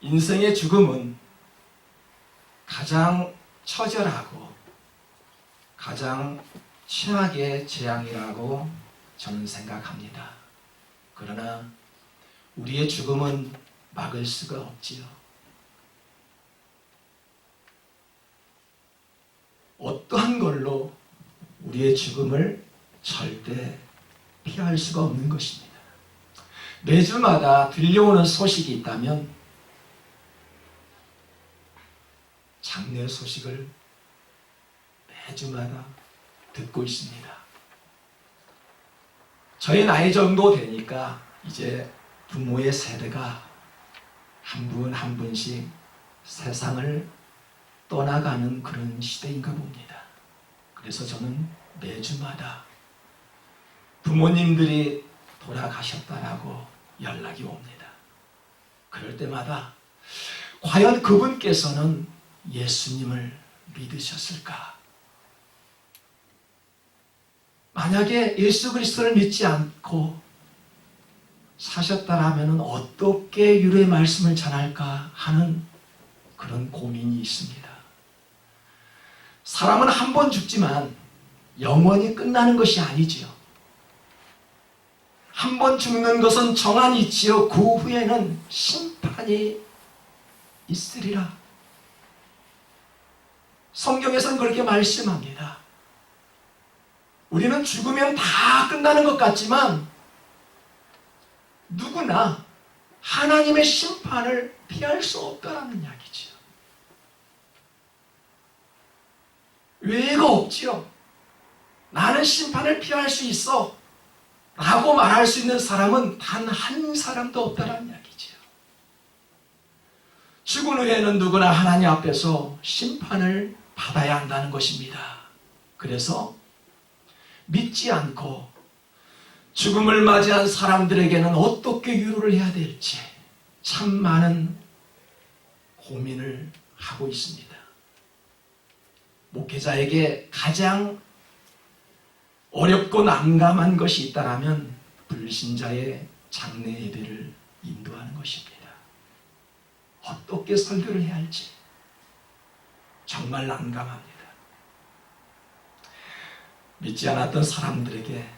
인생의 죽음은 가장 처절하고 가장 최악의 재앙이라고 저는 생각합니다. 그러나 우리의 죽음은 막을 수가 없지요. 어떠한 걸로 우리의 죽음을 절대 피할 수가 없는 것입니다. 매주마다 들려오는 소식이 있다면 장례 소식을 매주마다 듣고 있습니다. 저희 나이 정도 되니까 이제 부모의 세대가 한 분 한 분씩 세상을 떠나가는 그런 시대인가 봅니다. 그래서 저는 매주마다 부모님들이 돌아가셨다라고 연락이 옵니다. 그럴 때마다 과연 그분께서는 예수님을 믿으셨을까? 만약에 예수 그리스도를 믿지 않고 사셨다라면 어떻게 유래의 말씀을 전할까 하는 그런 고민이 있습니다. 사람은 한 번 죽지만 영원히 끝나는 것이 아니지요. 한 번 죽는 것은 정한이 있지요. 그 후에는 심판이 있으리라. 성경에서는 그렇게 말씀합니다. 우리는 죽으면 다 끝나는 것 같지만 누구나 하나님의 심판을 피할 수 없다는 이야기지요. 외가 없지요. 나는 심판을 피할 수 있어 라고 말할 수 있는 사람은 단 한 사람도 없다는 이야기지요. 죽은 후에는 누구나 하나님 앞에서 심판을 받아야 한다는 것입니다. 그래서 믿지 않고 죽음을 맞이한 사람들에게는 어떻게 위로를 해야 될지 참 많은 고민을 하고 있습니다. 목회자에게 가장 어렵고 난감한 것이 있다면 불신자의 장례 예배를 인도하는 것입니다. 어떻게 설교를 해야 할지 정말 난감합니다. 믿지 않았던 사람들에게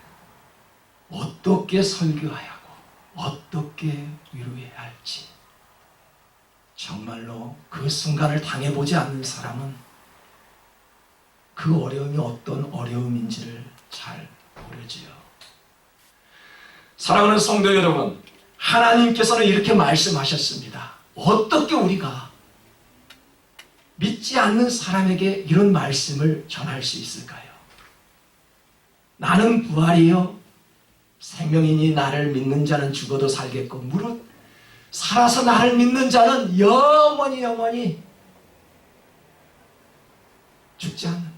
어떻게 설교해야 하고 어떻게 위로해야 할지 정말로 그 순간을 당해보지 않는 사람은 그 어려움이 어떤 어려움인지를 잘 모르지요. 사랑하는 성도 여러분, 하나님께서는 이렇게 말씀하셨습니다. 어떻게 우리가 믿지 않는 사람에게 이런 말씀을 전할 수 있을까요? 나는 부활이요 생명이니 나를 믿는 자는 죽어도 살겠고 무릇 살아서 나를 믿는 자는 영원히 죽지 않는다.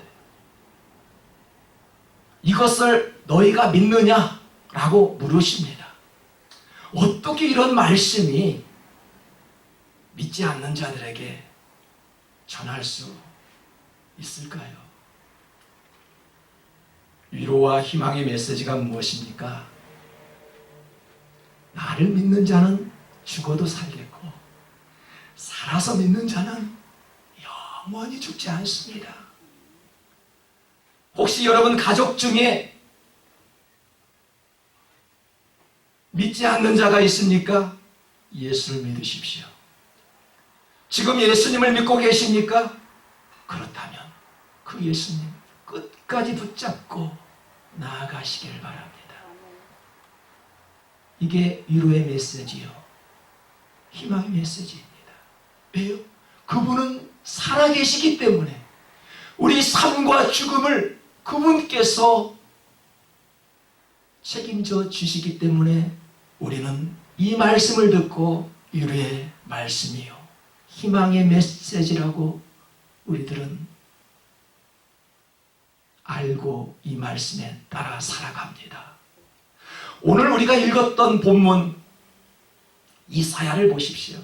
이것을 너희가 믿느냐? 라고 물으십니다. 어떻게 이런 말씀이 믿지 않는 자들에게 전할 수 있을까요? 위로와 희망의 메시지가 무엇입니까? 나를 믿는 자는 죽어도 살겠고 살아서 믿는 자는 영원히 죽지 않습니다. 혹시 여러분 가족 중에 믿지 않는 자가 있습니까? 예수를 믿으십시오. 지금 예수님을 믿고 계십니까? 그렇다면 그 예수님 끝까지 붙잡고 나아가시길 바랍니다. 이게 위로의 메시지요. 희망의 메시지입니다. 왜요? 그분은 살아계시기 때문에 우리 삶과 죽음을 그분께서 책임져 주시기 때문에 우리는 이 말씀을 듣고 위로의 말씀이요 희망의 메시지라고 우리들은 알고 이 말씀에 따라 살아갑니다. 오늘 우리가 읽었던 본문 이사야를 보십시오.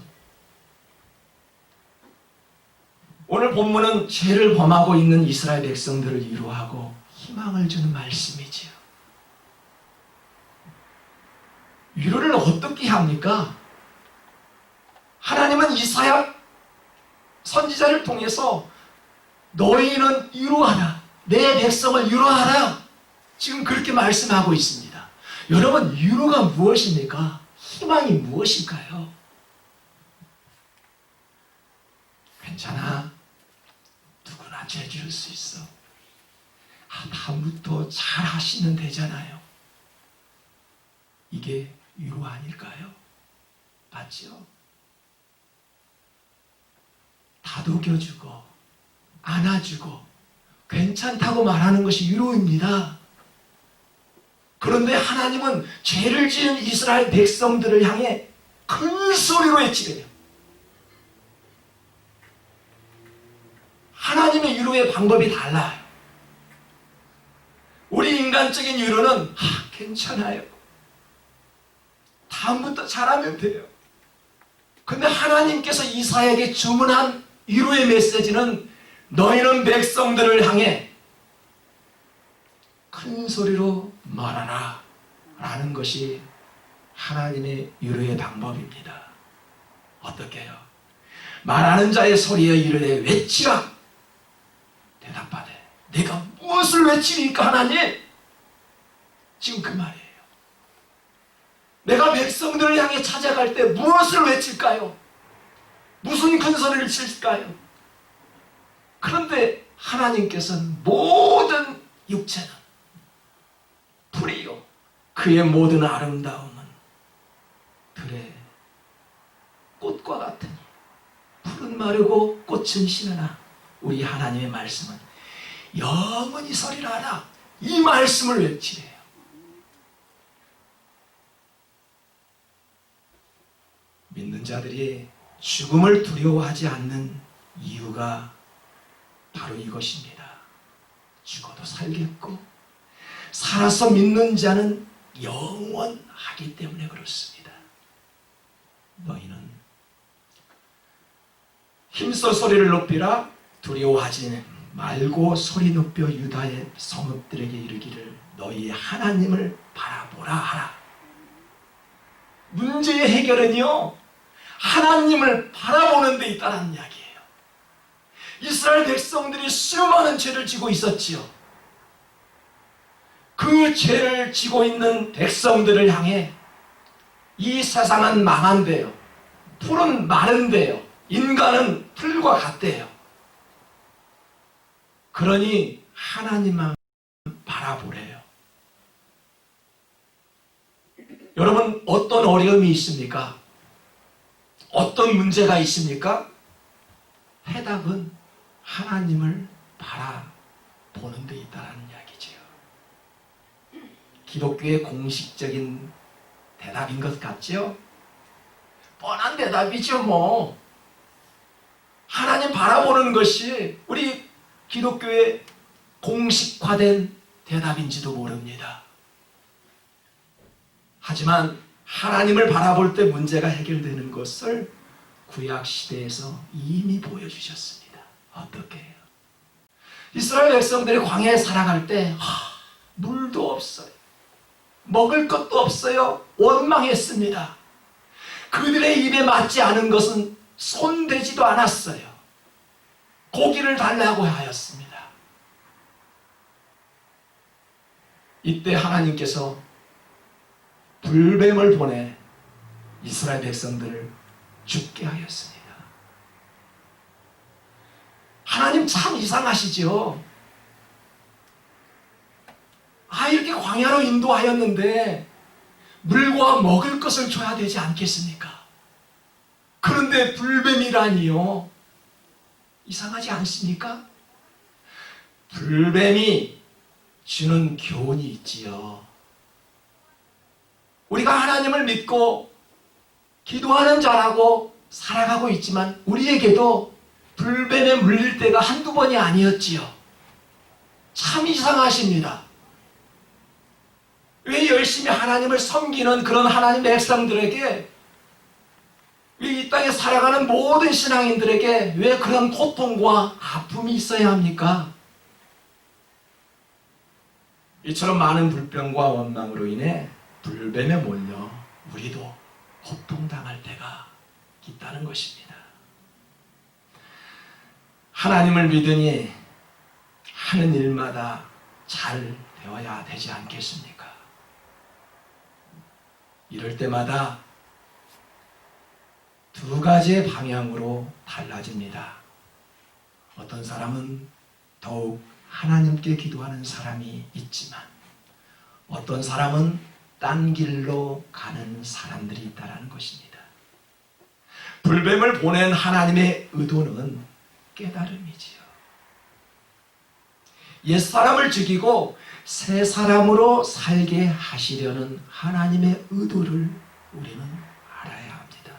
오늘 본문은 죄를 범하고 있는 이스라엘 백성들을 위로하고 희망을 주는 말씀이지요. 위로를 어떻게 합니까? 하나님은 또한 이사야 선지자를 통해서 너희는 위로하라, 내 백성을 위로하라, 지금 그렇게 말씀하고 있습니다. 여러분, 위로가 무엇입니까? 희망이 무엇일까요? 괜찮아, 누구나 죄 지을 수 있어, 다음부터 잘 하시면 되잖아요. 이게 위로 아닐까요? 맞죠? 다독여주고 안아주고 괜찮다고 말하는 것이 위로입니다. 그런데 하나님은 죄를 지은 이스라엘 백성들을 향해 큰 소리로 외치래요. 하나님의 위로의 방법이 달라요. 우리 인간적인 위로는 괜찮아요, 다음부터 잘하면 돼요. 근데 하나님께서 이사야에게 주문한 위로의 메시지는 너희는 백성들을 향해 큰 소리로 말하라 라는 것이 하나님의 위로의 방법입니다. 어떻게 해요? 말하는 자의 소리에 이르되 외치라. 대답하되 내가 무엇을 외치니까 하나님? 지금 그 말이에요. 내가 백성들을 향해 찾아갈 때 무엇을 외칠까요? 무슨 큰 소리를 칠까요? 그런데 하나님께서는 모든 육체는 풀이요, 그의 모든 아름다움은 들의 꽃과 같으니 풀은 마르고 꽃은 시느나 우리 하나님의 말씀은 영원히 서리라 하라. 이 말씀을 외치래요. 믿는 자들이 죽음을 두려워하지 않는 이유가 바로 이것입니다. 죽어도 살겠고 살아서 믿는 자는 영원하기 때문에 그렇습니다. 너희는 힘써 소리를 높이라. 두려워하지 말고 소리 높여 유다의 성읍들에게 이르기를 너희 하나님을 바라보라 하라. 문제의 해결은요, 하나님을 바라보는 데 있다는 이야기예요. 이스라엘 백성들이 수많은 죄를 지고 있었지요. 그 죄를 지고 있는 백성들을 향해 이 세상은 망한대요, 풀은 마른대요, 인간은 풀과 같대요. 그러니 하나님만 바라보래요. 여러분, 어떤 어려움이 있습니까? 어떤 문제가 있습니까? 해답은 하나님을 바라보는 데 있다는 이야기지요. 기독교의 공식적인 대답인 것 같죠? 뻔한 대답이죠, 뭐. 하나님 바라보는 것이 우리 기독교의 공식화된 대답인지도 모릅니다. 하지만 하나님을 바라볼 때 문제가 해결되는 것을 구약시대에서 이미 보여주셨습니다. 어떻게 해요? 이스라엘 백성들이 광야에 살아갈 때 물도 없어요, 먹을 것도 없어요, 원망했습니다. 그들의 입에 맞지 않은 것은 손대지도 않았어요. 고기를 달라고 하였습니다. 이때 하나님께서 불뱀을 보내 이스라엘 백성들을 죽게 하였습니다. 하나님 참 이상하시죠? 이렇게 광야로 인도하였는데 물과 먹을 것을 줘야 되지 않겠습니까? 그런데 불뱀이라니요. 이상하지 않습니까? 불뱀이 주는 교훈이 있지요. 우리가 하나님을 믿고 기도하는 자라고 살아가고 있지만 우리에게도 불뱀에 물릴 때가 한두 번이 아니었지요. 참 이상하십니다. 왜 열심히 하나님을 섬기는 그런 하나님 백성들에게, 이 땅에 살아가는 모든 신앙인들에게 왜 그런 고통과 아픔이 있어야 합니까? 이처럼 많은 불평과 원망으로 인해 불뱀에 몰려 우리도 고통당할 때가 있다는 것입니다. 하나님을 믿으니 하는 일마다 잘 되어야 되지 않겠습니까? 이럴 때마다 두 가지의 방향으로 달라집니다. 어떤 사람은 더욱 하나님께 기도하는 사람이 있지만 어떤 사람은 딴 길로 가는 사람들이 있다는 것입니다. 불뱀을 보낸 하나님의 의도는 깨달음이지요. 옛사람을 죽이고 새 사람으로 살게 하시려는 하나님의 의도를 우리는 알아야 합니다.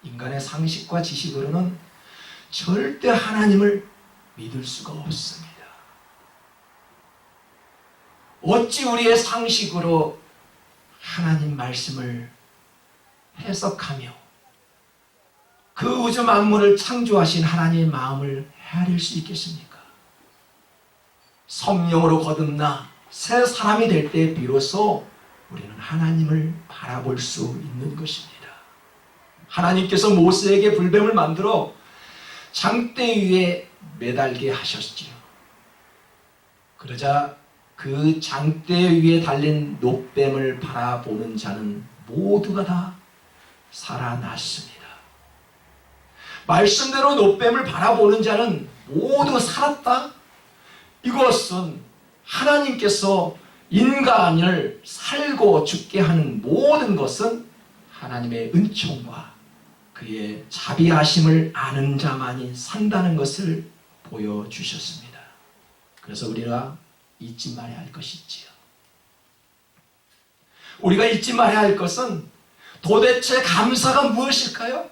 인간의 상식과 지식으로는 절대 하나님을 믿을 수가 없습니다. 어찌 우리의 상식으로 하나님 말씀을 해석하며 그 우주 만물을 창조하신 하나님의 마음을 헤아릴 수 있겠습니까? 성령으로 거듭나 새 사람이 될 때 비로소 우리는 하나님을 바라볼 수 있는 것입니다. 하나님께서 모세에게 불뱀을 만들어 장대 위에 매달게 하셨지요. 그러자 그 장대 위에 달린 놋뱀을 바라보는 자는 모두가 다 살아났습니다. 말씀대로 놋뱀을 바라보는 자는 모두 살았다? 이것은 하나님께서 인간을 살고 죽게 하는 모든 것은 하나님의 은총과 그의 자비하심을 아는 자만이 산다는 것을 보여주셨습니다. 그래서 우리가 잊지 말아야 할 것이 있지요. 우리가 잊지 말아야 할 것은 도대체 감사가 무엇일까요?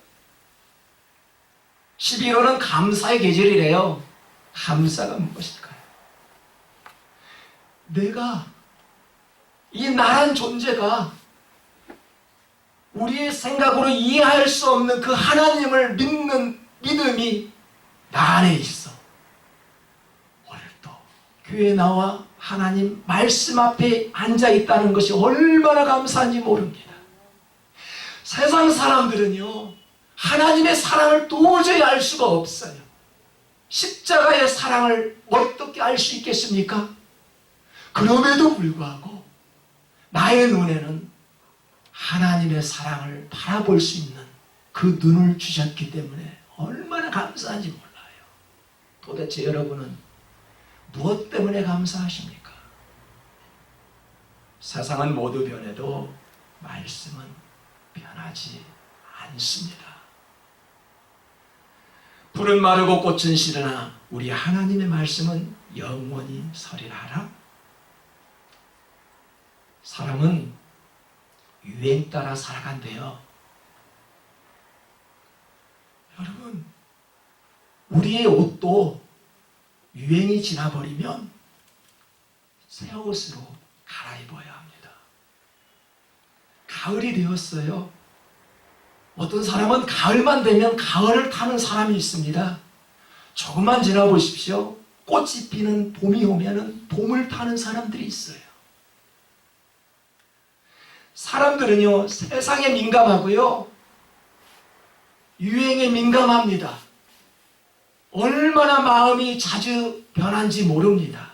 11월은 감사의 계절이래요. 감사가 무엇일까요? 내가 이 나란 존재가 우리의 생각으로 이해할 수 없는 그 하나님을 믿는 믿음이 나 안에 있어. 오늘도 교회에 나와 하나님 말씀 앞에 앉아 있다는 것이 얼마나 감사한지 모릅니다. 세상 사람들은요, 하나님의 사랑을 도저히 알 수가 없어요. 십자가의 사랑을 어떻게 알 수 있겠습니까? 그럼에도 불구하고 나의 눈에는 하나님의 사랑을 바라볼 수 있는 그 눈을 주셨기 때문에 얼마나 감사한지 몰라요. 도대체 여러분은 무엇 때문에 감사하십니까? 세상은 모두 변해도 말씀은 변하지 않습니다. 풀은 마르고 꽃은 시드나 우리 하나님의 말씀은 영원히 서리라. 사람은 유행 따라 살아간대요. 여러분, 우리의 옷도 유행이 지나버리면 새 옷으로 갈아입어야 합니다. 가을이 되었어요. 어떤 사람은 가을만 되면 가을을 타는 사람이 있습니다. 조금만 지나보십시오. 꽃이 피는 봄이 오면은 봄을 타는 사람들이 있어요. 사람들은요, 세상에 민감하고요, 유행에 민감합니다. 얼마나 마음이 자주 변한지 모릅니다.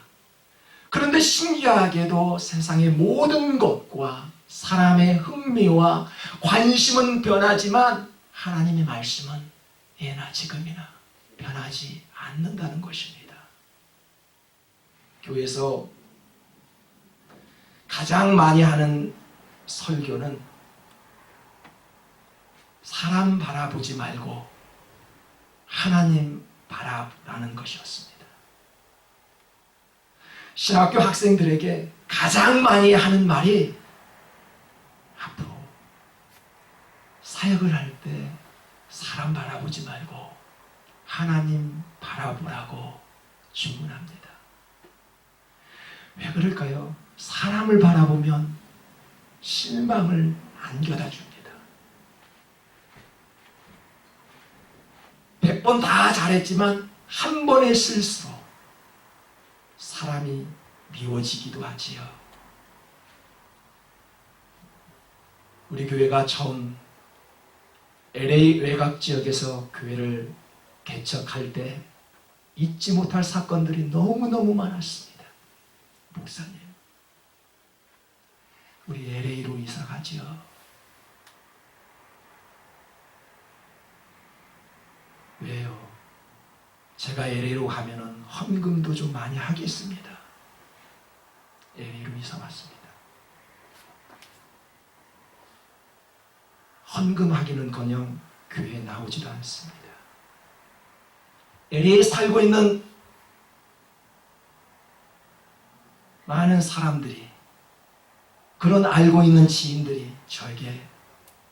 그런데 신기하게도 세상의 모든 것과 사람의 흥미와 관심은 변하지만 하나님의 말씀은 예나 지금이나 변하지 않는다는 것입니다. 교회에서 가장 많이 하는 설교는 사람 바라보지 말고 하나님 바라보라는 것이었습니다. 신학교 학생들에게 가장 많이 하는 말이 앞으로 사역을 할 때 사람 바라보지 말고 하나님 바라보라고 주문합니다. 왜 그럴까요? 사람을 바라보면 실망을 안겨다 줍니다. 100번 다 잘했지만 한 번의 실수로 사람이 미워지기도 하지요. 우리 교회가 처음 LA 외곽 지역에서 교회를 개척할 때 잊지 못할 사건들이 너무너무 많았습니다. 목사님, 우리 LA로 이사 가지요. 왜요? 제가 LA로 가면은 헌금도 좀 많이 하겠습니다. LA로 이사 왔습니다. 헌금하기는커녕 교회에 나오지도 않습니다. LA에 살고 있는 많은 사람들이, 그런 알고 있는 지인들이 저에게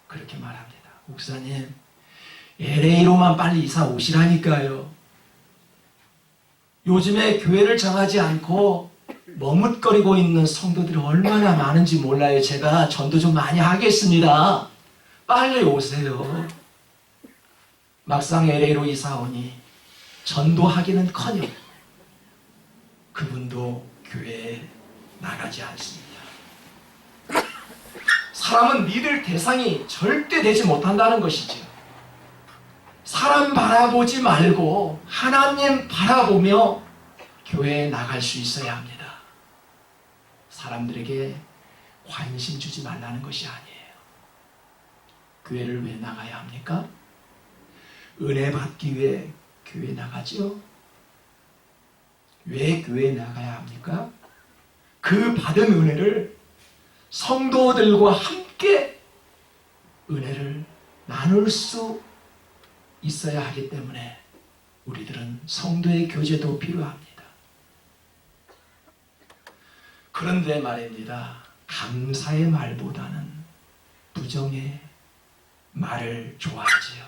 그렇게 말합니다. 목사님, LA로만 빨리 이사 오시라니까요. 요즘에 교회를 정하지 않고 머뭇거리고 있는 성도들이 얼마나 많은지 몰라요. 제가 전도 좀 많이 하겠습니다. 빨리 오세요. 막상 LA로 이사 오니 전도하기는커녕 그분도 교회에 나가지 않습니다. 사람은 믿을 대상이 절대 되지 못한다는 것이지요. 사람 바라보지 말고 하나님 바라보며 교회에 나갈 수 있어야 합니다. 사람들에게 관심 주지 말라는 것이 아니에요. 교회를 왜 나가야 합니까? 은혜 받기 위해 교회 나가지요. 왜 교회에 나가야 합니까? 그 받은 은혜를 성도들과 함께 은혜를 나눌 수 있어야 하기 때문에 우리들은 성도의 교제도 필요합니다. 그런데 말입니다. 감사의 말보다는 부정의 말을 좋아하지요.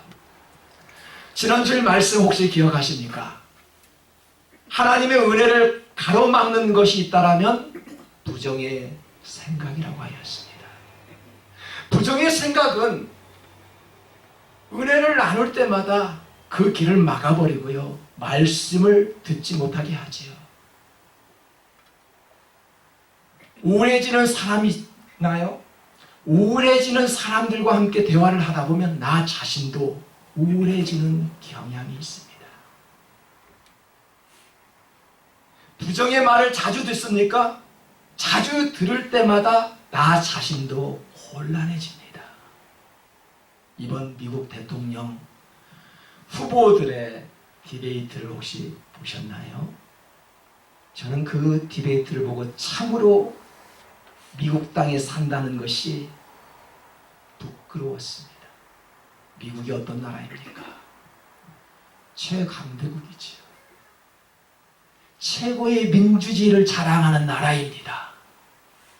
지난주의 말씀 혹시 기억하십니까? 하나님의 은혜를 가로막는 것이 있다라면 부정의 생각이라고 하였습니다. 부정의 생각은 은혜를 나눌 때마다 그 길을 막아버리고요. 말씀을 듣지 못하게 하지요. 우울해지는 사람이 있나요? 우울해지는 사람들과 함께 대화를 하다 보면 나 자신도 우울해지는 경향이 있습니다. 부정의 말을 자주 듣습니까? 자주 들을 때마다 나 자신도 곤란해집니다. 이번 미국 대통령 후보들의 디베이트를 혹시 보셨나요? 저는 그 디베이트를 보고 참으로 미국 땅에 산다는 것이 부끄러웠습니다. 미국이 어떤 나라입니까? 최강대국이지요. 최고의 민주주의를 자랑하는 나라입니다.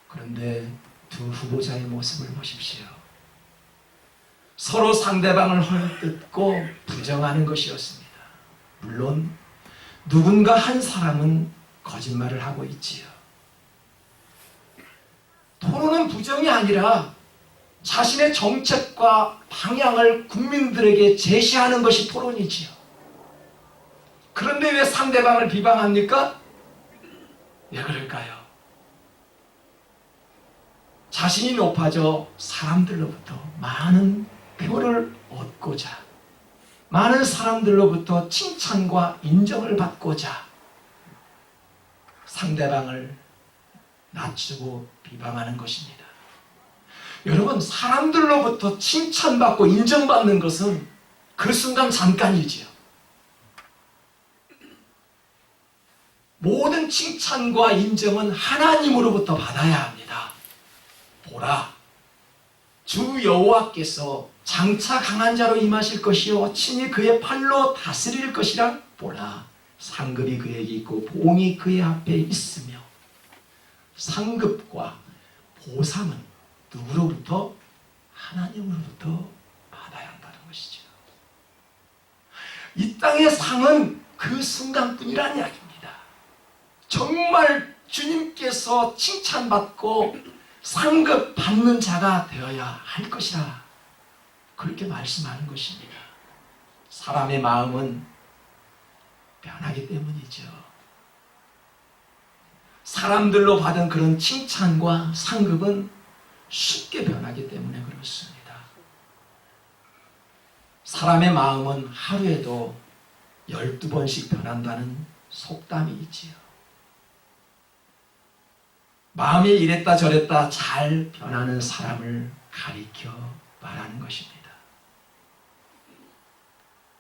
그런데 두 후보자의 모습을 보십시오. 서로 상대방을 헐뜯고 부정하는 것이었습니다. 물론 누군가 한 사람은 거짓말을 하고 있지요. 토론은 부정이 아니라 자신의 정책과 방향을 국민들에게 제시하는 것이 토론이지요. 그런데 왜 상대방을 비방합니까? 왜 그럴까요? 자신이 높아져 사람들로부터 많은 표를 얻고자, 많은 사람들로부터 칭찬과 인정을 받고자 상대방을 낮추고 비방하는 것입니다. 여러분, 사람들로부터 칭찬받고 인정받는 것은 그 순간 잠깐이지요. 모든 칭찬과 인정은 하나님으로부터 받아야 합니다. 보라, 주 여호와께서 장차 강한 자로 임하실 것이요 친히 그의 팔로 다스릴 것이라. 보라, 상급이 그에게 있고 봉이 그의 앞에 있으며. 상급과 보상은 누구로부터? 하나님으로부터 받아야 한다는 것이죠. 이 땅의 상은 그 순간뿐이라는 이야기입니다. 정말 주님께서 칭찬받고 상급 받는 자가 되어야 할 것이라, 그렇게 말씀하는 것입니다. 사람의 마음은 변하기 때문이죠. 사람들로 받은 그런 칭찬과 상급은 쉽게 변하기 때문에 그렇습니다. 사람의 마음은 하루에도 12번씩 변한다는 속담이 있지요. 마음이 이랬다 저랬다 잘 변하는 사람을 가리켜 말하는 것입니다.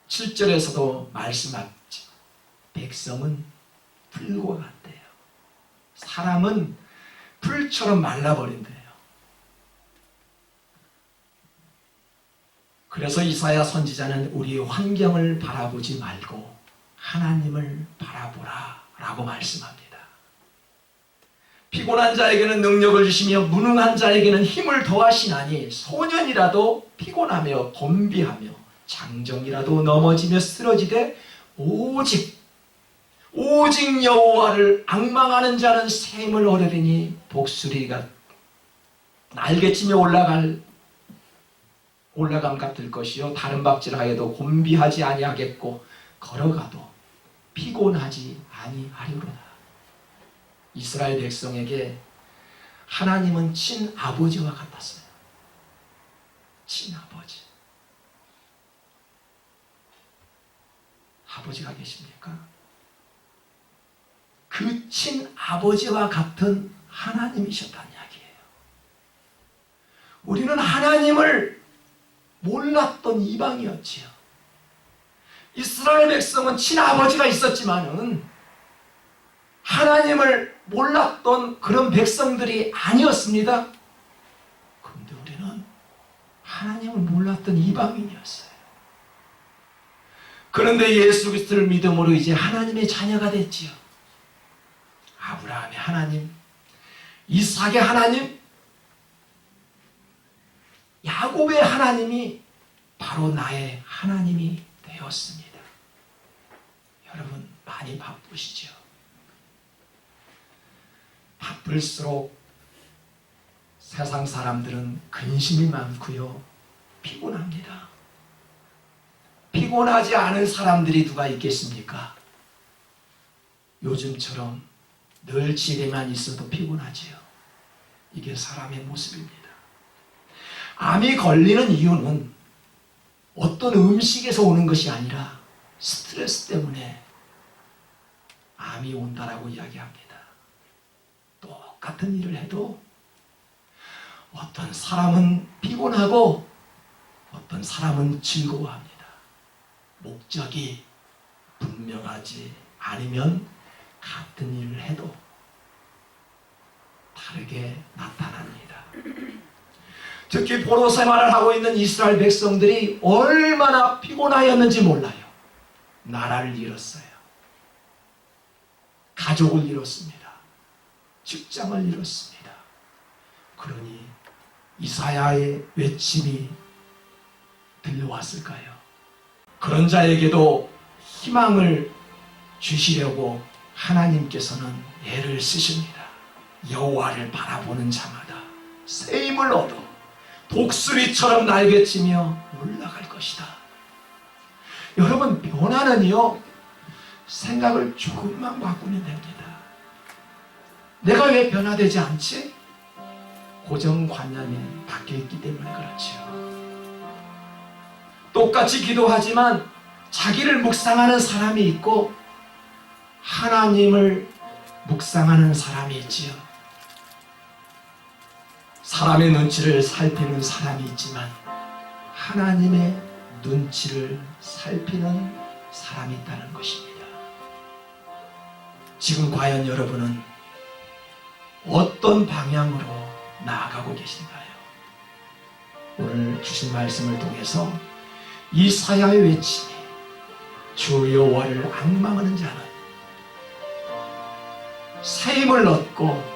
7절에서도 말씀하지 백성은 풀과 같대요. 사람은 풀처럼 말라버린대요. 그래서 이사야 선지자는 우리의 환경을 바라보지 말고 하나님을 바라보라 라고 말씀합니다. 피곤한 자에게는 능력을 주시며 무능한 자에게는 힘을 더하시나니 소년이라도 피곤하며 곤비하며 장정이라도 넘어지며 쓰러지되 오직 여호와를 앙망하는 자는 샘을 얻으리니 독수리가 날개치며 올라감 같을 것이요 다른 박질하여도 곤비하지 아니하겠고 걸어가도 피곤하지 아니하리로다. 이스라엘 백성에게 하나님은 친아버지와 같았어요. 친아버지. 아버지가 계십니까? 그 친아버지와 같은 하나님이셨다는 이야기예요. 우리는 하나님을 몰랐던 이방이었지요. 이스라엘 백성은 친아버지가 있었지만은 하나님을 몰랐던 그런 백성들이 아니었습니다. 그런데 우리는 하나님을 몰랐던 이방인이었어요. 그런데 예수 그리스도를 믿음으로 이제 하나님의 자녀가 됐지요. 아브라함의 하나님, 이삭의 하나님, 야곱의 하나님이 바로 나의 하나님이 되었습니다. 여러분 많이 바쁘시죠? 바쁠수록 세상 사람들은 근심이 많고요. 피곤합니다. 피곤하지 않은 사람들이 누가 있겠습니까? 요즘처럼 늘 집에만 있어도 피곤하지요. 이게 사람의 모습입니다. 암이 걸리는 이유는 어떤 음식에서 오는 것이 아니라 스트레스 때문에 암이 온다라고 이야기합니다. 똑같은 일을 해도 어떤 사람은 피곤하고 어떤 사람은 즐거워합니다. 목적이 분명하지 않으면 같은 일을 해도 다르게 나타납니다. 특히 포로 생활을 하고 있는 이스라엘 백성들이 얼마나 피곤하였는지 몰라요. 나라를 잃었어요. 가족을 잃었습니다. 직장을 잃었습니다. 그러니 이사야의 외침이 들려왔을까요? 그런 자에게도 희망을 주시려고 하나님께서는 애를 쓰십니다. 여호와를 바라보는 자마다 새 힘을 얻어 독수리처럼 날개치며 올라갈 것이다. 여러분 변화는요 생각을 조금만 바꾸면 됩니다. 내가 왜 변화되지 않지? 고정관념이 바뀌어있기 때문에 그렇지요. 똑같이 기도하지만 자기를 묵상하는 사람이 있고 하나님을 묵상하는 사람이 있지요. 사람의 눈치를 살피는 사람이 있지만 하나님의 눈치를 살피는 사람이 있다는 것입니다. 지금 과연 여러분은 어떤 방향으로 나아가고 계신가요? 오늘 주신 말씀을 통해서 이사야의 외침이 주 여호와를 앙망하는 자는 새 힘을 얻고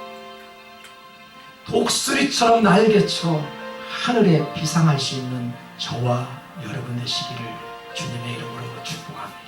독수리처럼 날개쳐 하늘에 비상할 수 있는 저와 여러분 되시기를 주님의 이름으로 축복합니다.